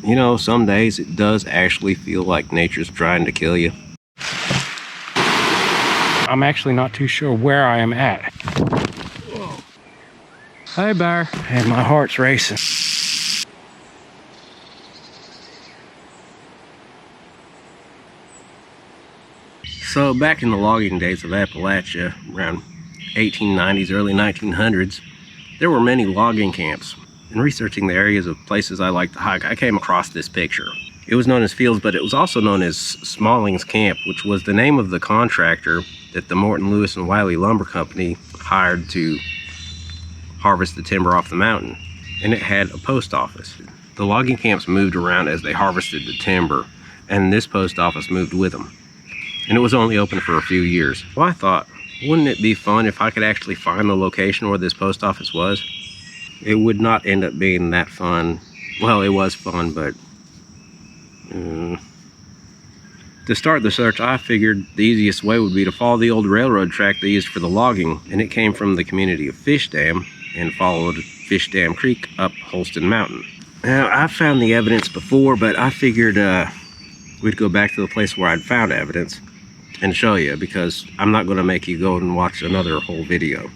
You know, some days it does actually feel like nature's trying to kill you. I'm actually not too sure where I am at. Whoa. Hey, bear. And my heart's racing. So back in the logging days of Appalachia, around 1890s, early 1900s, there were many logging camps. In researching the areas of places I like to hike, I came across this picture. It was known as Fields, but it was also known as Smalling's Camp, which was the name of the contractor that the Morton, Lewis, and Wiley Lumber Company hired to harvest the timber off the mountain. And it had a post office. The logging camps moved around as they harvested the timber, and this post office moved with them. And it was only open for a few years. Well, I thought, wouldn't it be fun if I could actually find the location where this post office was? It would not end up being that fun. Well, it was fun, but to start the search, I figured the easiest way would be to follow the old railroad track they used for the logging, and it came from the community of Fishdam and followed Fishdam Creek up Holston Mountain. Now, I've found the evidence before, but I figured we'd go back to the place where I'd found evidence and show you, because I'm not going to make you go and watch another whole video.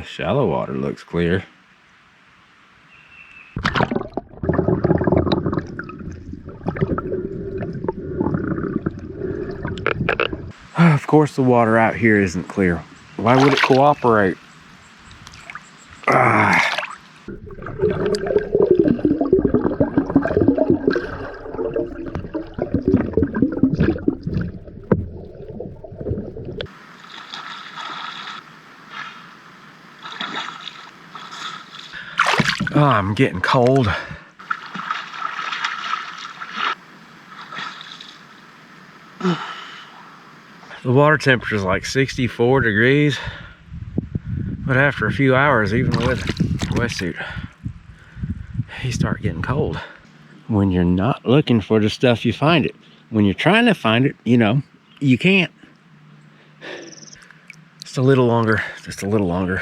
Shallow water looks clear. Of course the water out here isn't clear. Why would it cooperate? Oh, I'm getting cold. The water temperature is like 64 degrees, but after a few hours, even with a wetsuit, you start getting cold. When you're not looking for the stuff, you find it. When you're trying to find it, you know, you can't. Just a little longer, just a little longer.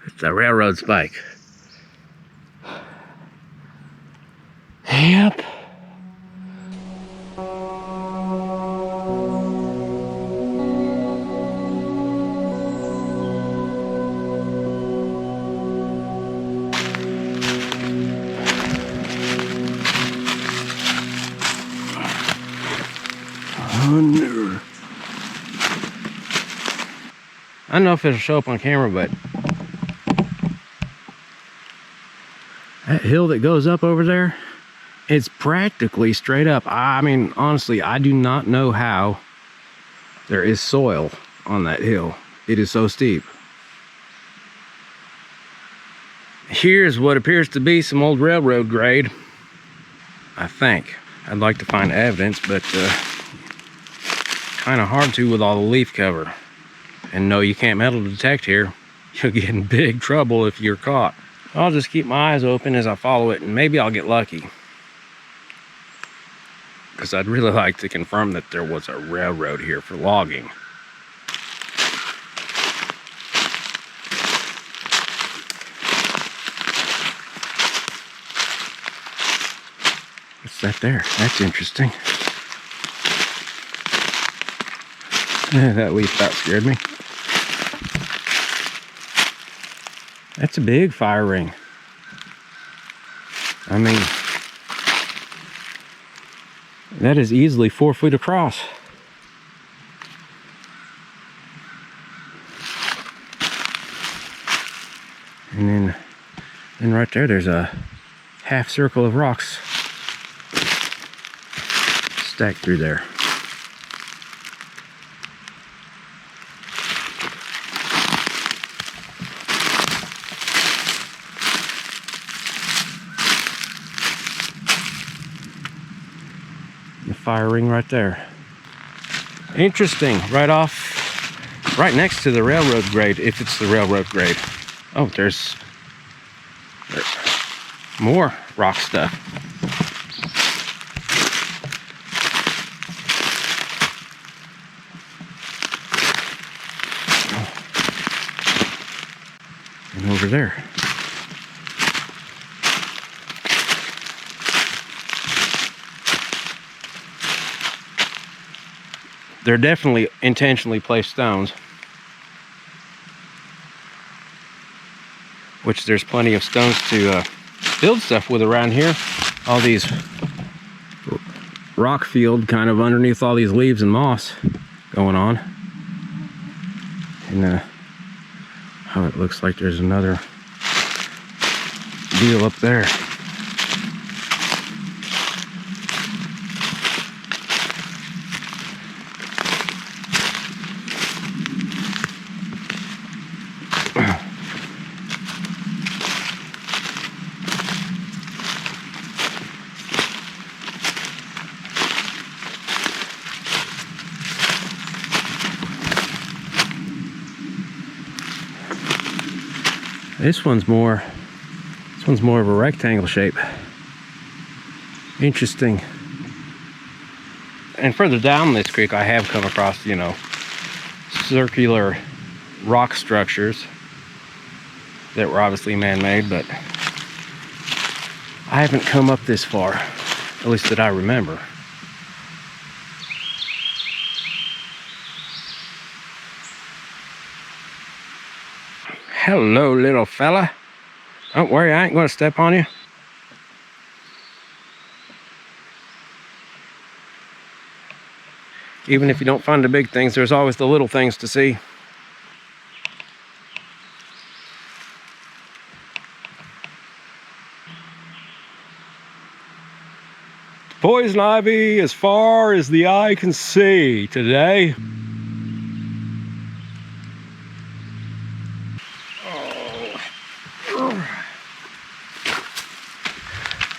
It's a railroad spike. Yep. I don't know if it'll show up on camera, but that hill that goes up over there, it's practically straight up. I mean, honestly, I do not know how there is soil on that hill. It is so steep. Here's what appears to be some old railroad grade, I think. I'd like to find evidence, but kind of hard to with all the leaf cover. And no, you can't metal detect here. You'll get in big trouble if you're caught. I'll just keep my eyes open as I follow it, and maybe I'll get lucky. Because I'd really like to confirm that there was a railroad here for logging. What's that there? That's interesting. That leaf about scared me. That's a big fire ring. I mean, that is easily 4 feet across. And then right there, there's a half circle of rocks stacked through there. Fire ring right there. Interesting. Right next to the railroad grade, if it's the railroad grade. Oh, there's More rock stuff. And over there. They're definitely intentionally placed stones, which there's plenty of stones to build stuff with around here. All these rock field kind of underneath all these leaves and moss going on. And oh, it looks like there's another deal up there. This one's more of a rectangle shape. Interesting. And further down this creek, I have come across, you know, circular rock structures that were obviously man-made, but I haven't come up this far, at least that I remember. Hello, little fella. Don't worry, I ain't gonna step on you. Even if you don't find the big things, there's always the little things to see. Poison ivy as far as the eye can see today.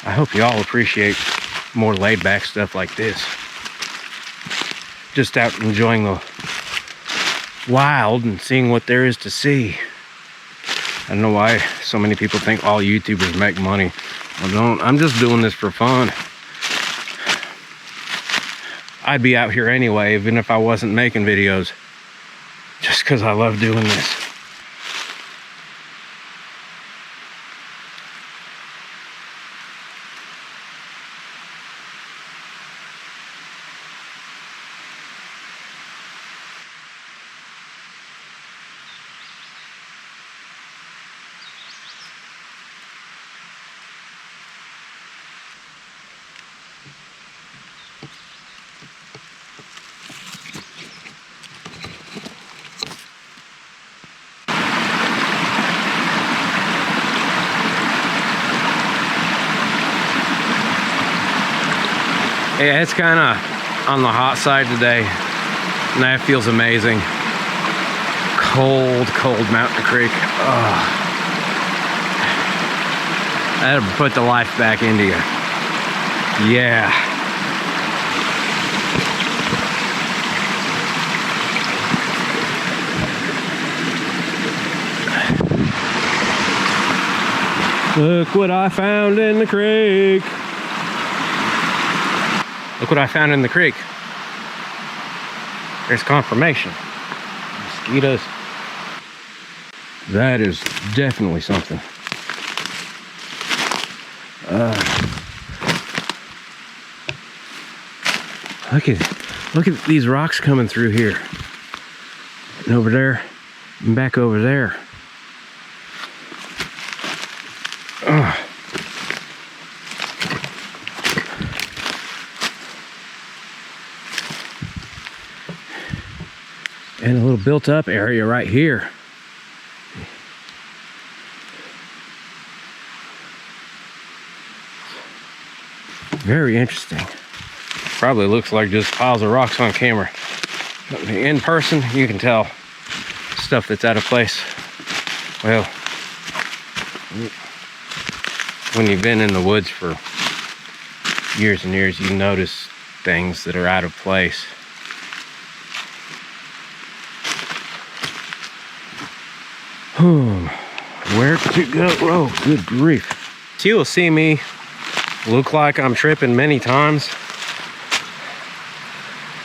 I hope you all appreciate more laid-back stuff like this. Just out enjoying the wild and seeing what there is to see. I don't know why so many people think all YouTubers make money. I don't. I'm just doing this for fun. I'd be out here anyway, even if I wasn't making videos, just because I love doing this. Yeah, it's kind of on the hot side today, and that feels amazing. Cold, cold Mountain Creek. Oh. That'll put the life back into you. Yeah. Look what I found in the creek. Look what I found in the creek. There's confirmation. Mosquitoes. That is definitely something. Look at these rocks coming through here. And over there. And back over there. And a little built-up area right here. Very interesting. Probably looks like just piles of rocks on camera. In person, you can tell stuff that's out of place. Well, when you've been in the woods for years and years, you notice things that are out of place. Where to go? Oh, good grief. So you will see me look like I'm tripping many times.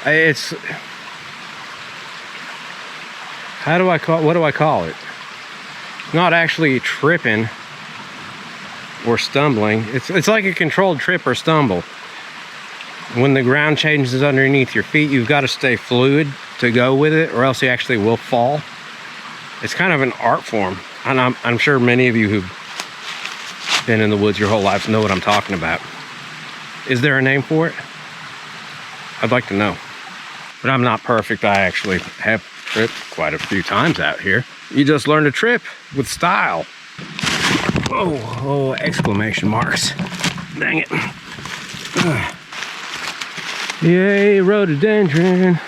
It's, what do I call it? Not actually tripping or stumbling. It's like a controlled trip or stumble. When the ground changes underneath your feet, you've got to stay fluid to go with it, or else you actually will fall. It's kind of an art form, and I'm sure many of you who've been in the woods your whole lives know what I'm talking about. Is there a name for it? I'd like to know. But I'm not perfect. I actually have tripped quite a few times out here. You just learn to trip with style. Oh, exclamation marks. Dang it. Yay, rhododendron.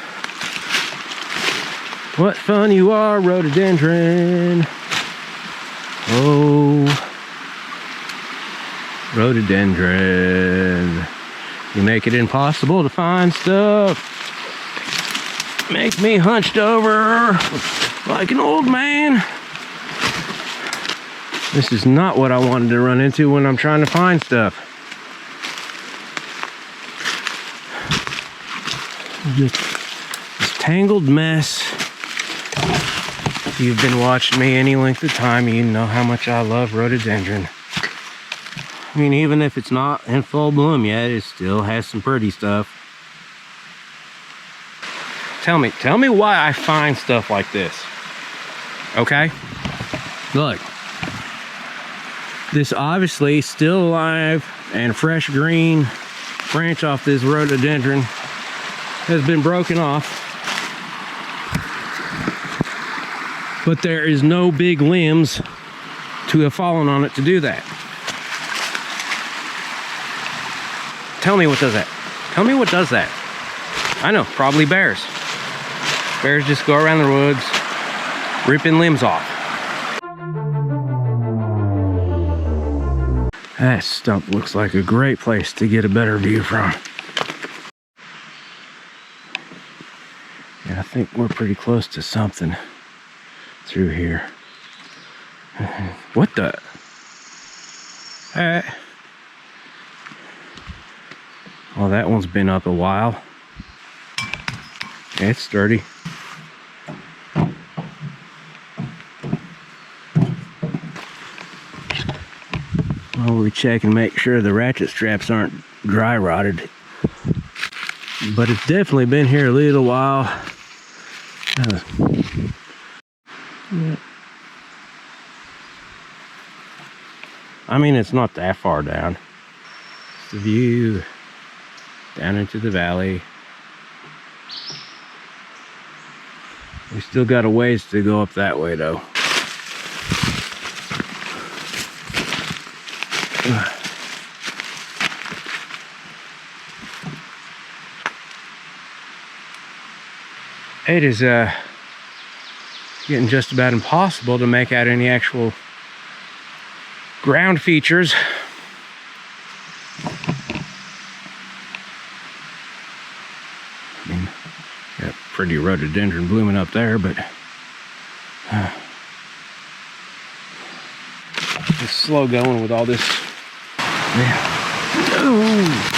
What fun you are, rhododendron. Oh, rhododendron. You make it impossible to find stuff. Make me hunched over like an old man. This is not what I wanted to run into when I'm trying to find stuff. Just this tangled mess. If you've been watching me any length of time, you know how much I love rhododendron. I mean, even if it's not in full bloom yet, it still has some pretty stuff. Tell me why I find stuff like this. Okay? Look. This obviously still alive and fresh green branch off this rhododendron has been broken off. But there is no big limbs to have fallen on it to do that. Tell me what does that? Tell me what does that? I know, probably bears. Bears just go around the woods, ripping limbs off. That stump looks like a great place to get a better view from. Yeah, I think we're pretty close to something through here. What the? Well, that one's been up a while. It's sturdy. Well, we check and make sure the ratchet straps aren't dry rotted. But it's definitely been here a little while. Yeah. I mean, it's not that far down. It's the view down into the valley. We still got a ways to go up that way, though. It is getting just about impossible to make out any actual ground features. I mean, got pretty rhododendron blooming up there, but it's slow going with all this. Yeah. Oh.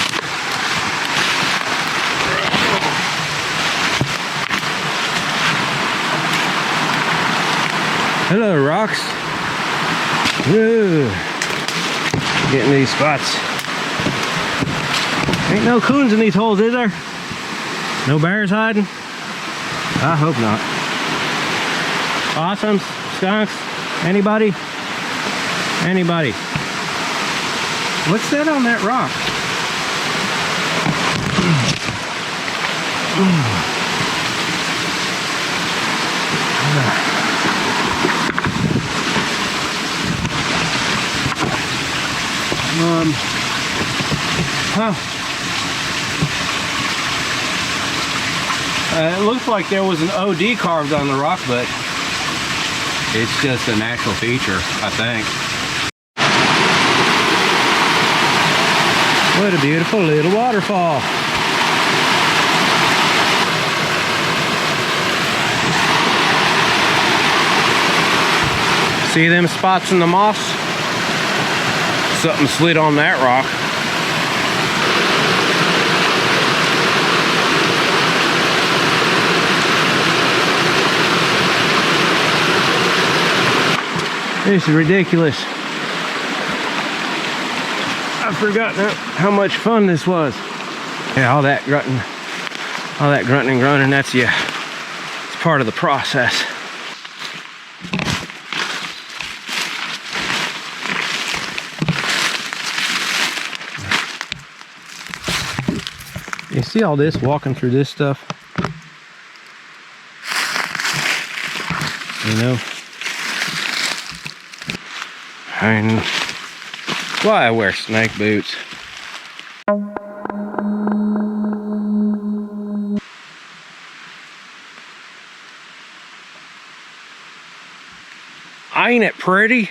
Hello, rocks. Woo. Getting these spots. Ain't no coons in these holes, is there? No bears hiding? I hope not. Possums? Skunks? Anybody? Anybody? What's that on that rock? It looks like there was an OD carved on the rock, but it's just a natural feature, I think. What a beautiful little waterfall. See them spots in the moss? Something slid on that rock. This is ridiculous. I've forgotten how much fun this was. Yeah, all that grunting and groaning, that's, yeah, it's part of the process. You see all this, walking through this stuff? You know? I mean, why I wear snake boots. Ain't it pretty?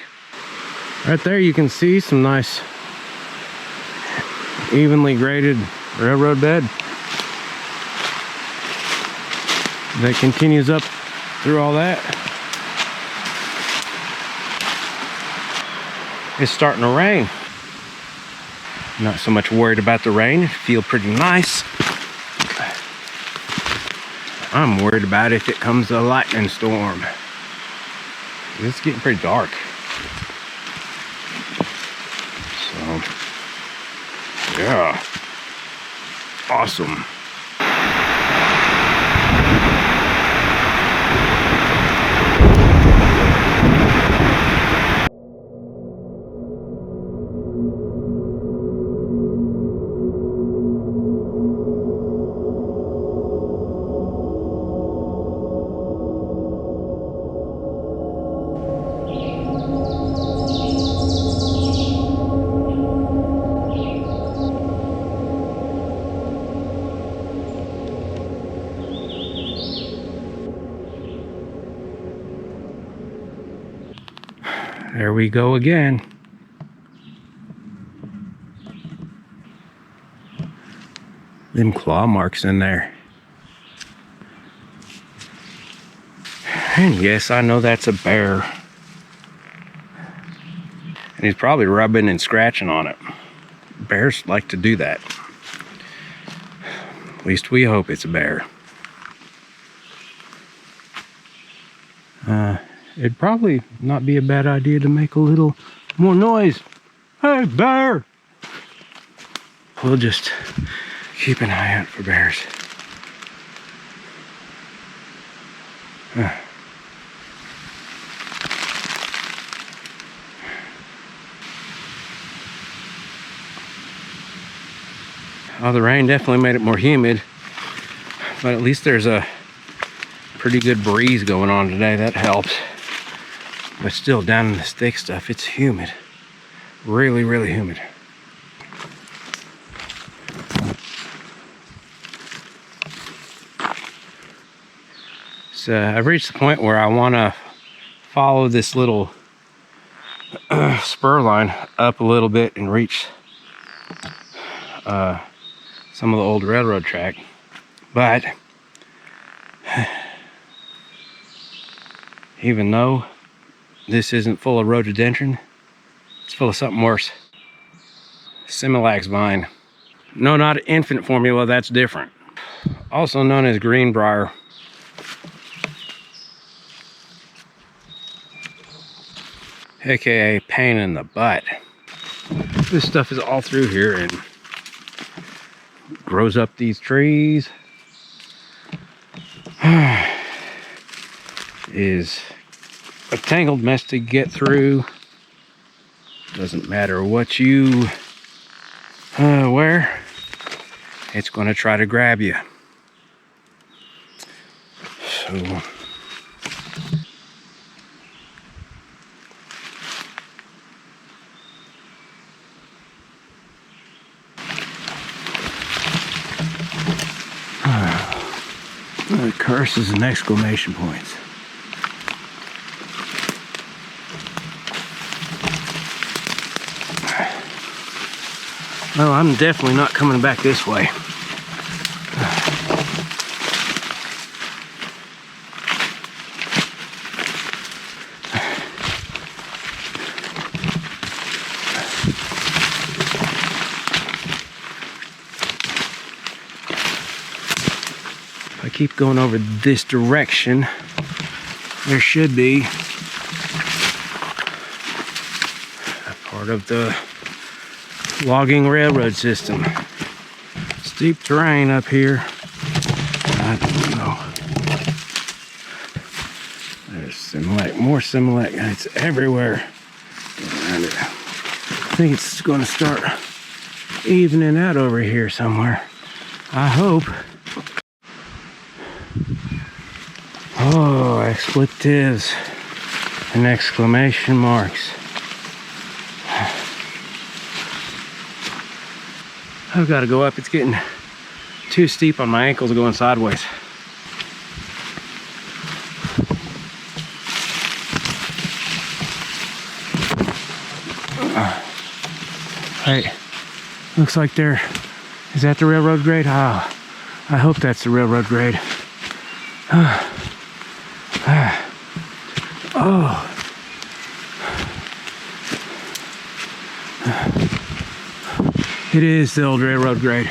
Right there you can see some nice evenly graded railroad bed that continues up through all that. It's starting to rain. Not so much worried about the rain. It feels pretty nice. I'm worried about if it comes a lightning storm. It's getting pretty dark. So, yeah. Awesome. There we go again. Them claw marks in there. And yes, I know that's a bear. And he's probably rubbing and scratching on it. Bears like to do that. At least we hope it's a bear. It'd probably not be a bad idea to make a little more noise. Hey, bear! We'll just keep an eye out for bears. Oh, the rain definitely made it more humid, but at least there's a pretty good breeze going on today. That helps. But still, down in this thick stuff, it's humid. Really, really humid. So I've reached the point where I want to follow this little spur line up a little bit and reach some of the old railroad track. But even though this isn't full of rhododendron, it's full of something worse. Similax vine. No, not infant formula, that's different. Also known as greenbrier. AKA pain in the butt. This stuff is all through here and grows up these trees. Is a tangled mess to get through. Doesn't matter what you wear, it's going to try to grab you. So curses and exclamation points. Well, I'm definitely not coming back this way. keep going over this direction. There should be a part of the logging railroad system. Steep terrain up here. I don't know. There's Similak, more Similak. It's everywhere around it. I think it's going to start evening out over here somewhere. I hope. Oh, expletives and exclamation marks. I've got to go up. It's getting too steep on my ankles going sideways. Hey, looks like there. Is that the railroad grade? Oh, I hope that's the railroad grade. Oh. It is the old railroad grade.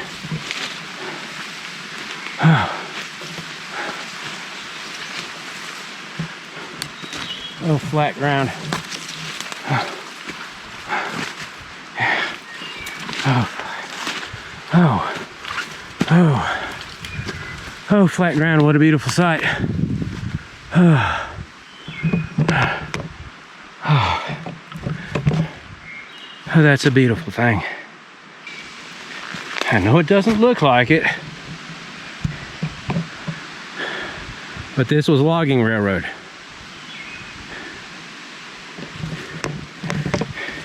Oh, flat ground. Oh, flat ground, what a beautiful sight. Oh, that's a beautiful thing. I know it doesn't look like it, but this was logging railroad.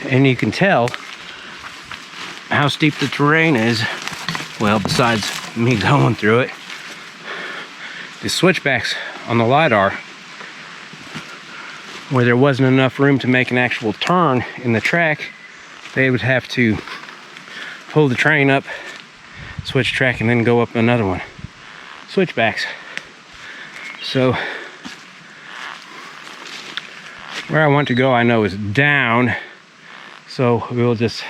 And you can tell how steep the terrain is. Well, besides me going through it, the switchbacks on the Lidar, where there wasn't enough room to make an actual turn in the track, they would have to pull the train up, switch track, and then go up another one. Switchbacks. So where I want to go, I know, is down. So we'll just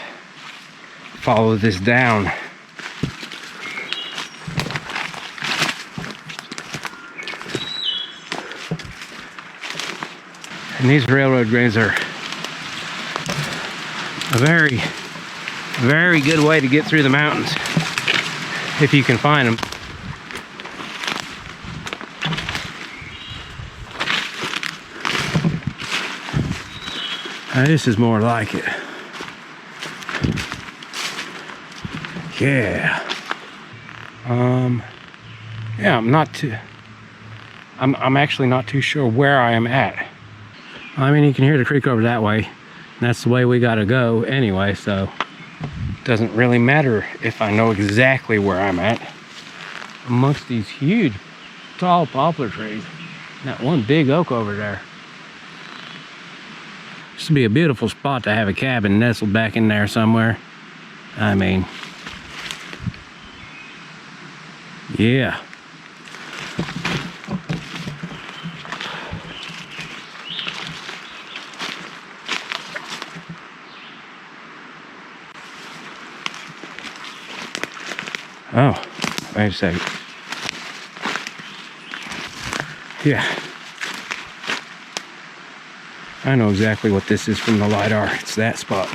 follow this down. And these railroad grades are a very, very good way to get through the mountains, if you can find them. Now, this is more like it. Yeah. Yeah, I'm actually not too sure where I am at. I mean, you can hear the creek over that way, and that's the way we gotta go anyway, so it doesn't really matter if I know exactly where I'm at. Amongst these huge, tall poplar trees, and that one big oak over there. This would be a beautiful spot to have a cabin nestled back in there somewhere. I mean, yeah. Oh, wait a second. Yeah. I know exactly what this is from the Lidar. It's that spot.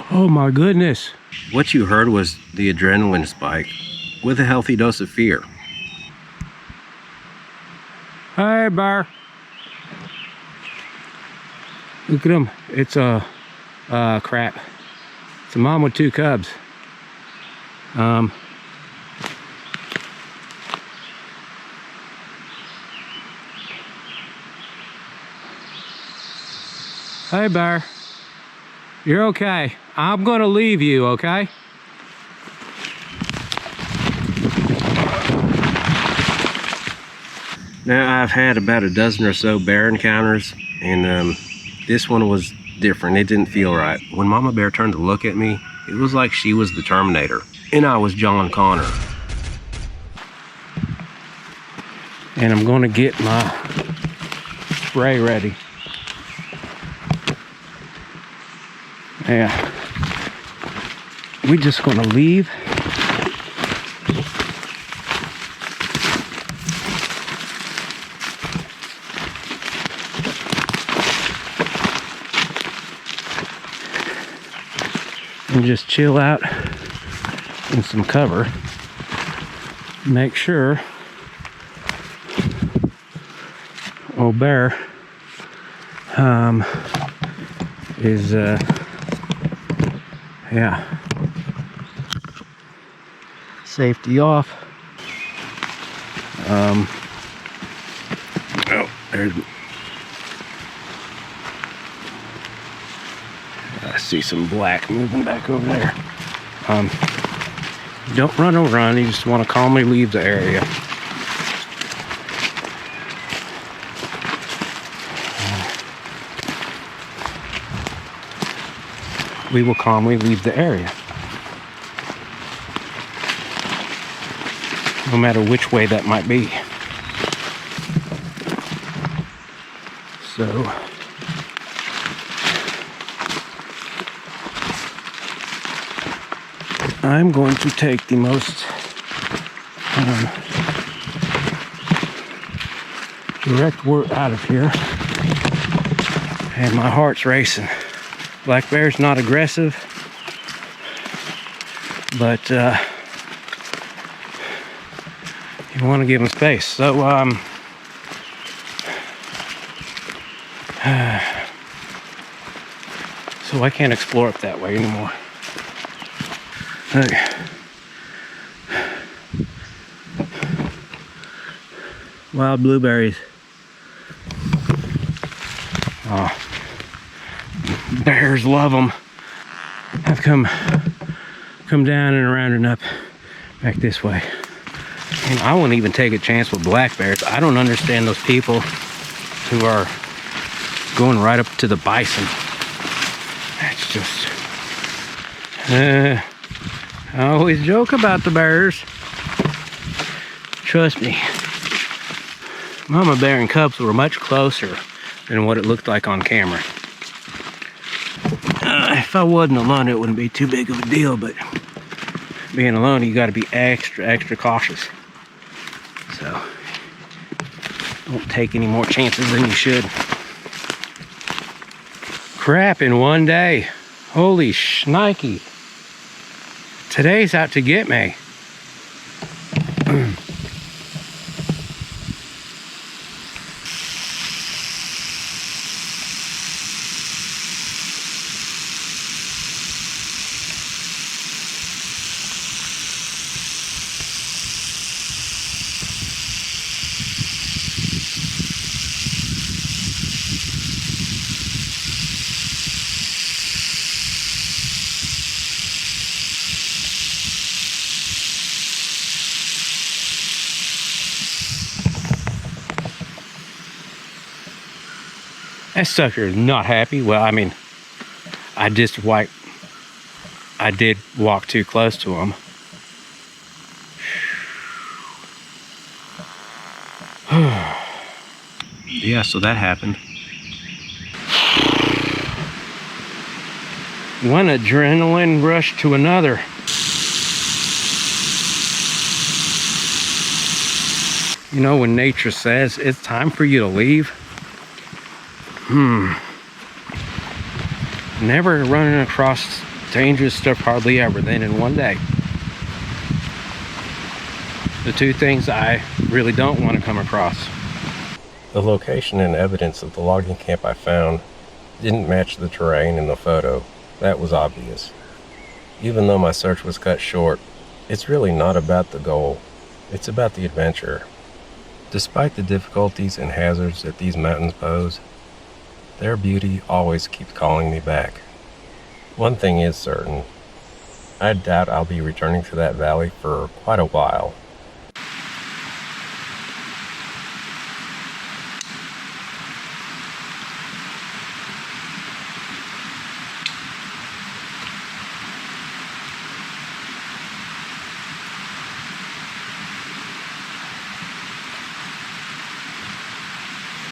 Oh my goodness. What you heard was the adrenaline spike with a healthy dose of fear. Hey, bear. Look at him. It's a crap. It's a mom with two cubs. Hey, bear. You're okay. I'm gonna leave you, okay? Now, I've had about a dozen or so bear encounters, and this one was different. It didn't feel right. When Mama Bear turned to look at me, It was like she was the Terminator, and I was John Connor. And I'm gonna get my spray ready. Yeah, we're just gonna leave. And just chill out in some cover. Make sure old bear is yeah, safety off. Oh, there's, I see some black moving back over there. Don't run or run, you just want to calmly leave the area. We will calmly leave the area. No matter which way that might be. So, I'm going to take the most direct route out of here. And my heart's racing. Black bear's not aggressive, but you want to give them space. So so I can't explore up that way anymore. Okay. Wild blueberries. Oh, bears love them. I've come down and around and up back this way. And I won't even take a chance with black bears. I don't understand those people who are going right up to the bison. That's just I always joke about the bears. Trust me, mama bear and cubs were much closer than what it looked like on camera. If I wasn't alone, it wouldn't be too big of a deal, but being alone, you got to be extra cautious. So don't take any more chances than you should. Crap, in one day. Holy shnikey. Today's out to get me. That sucker is not happy. Well, I mean, I did walk too close to him. Yeah, so that happened. One adrenaline rush to another. You know, when nature says it's time for you to leave, never running across dangerous stuff hardly ever, then in one day. The two things I really don't want to come across. The location and evidence of the logging camp I found didn't match the terrain in the photo. That was obvious. Even though my search was cut short, it's really not about the goal. It's about the adventure. Despite the difficulties and hazards that these mountains pose, their beauty always keeps calling me back. One thing is certain, I doubt I'll be returning to that valley for quite a while.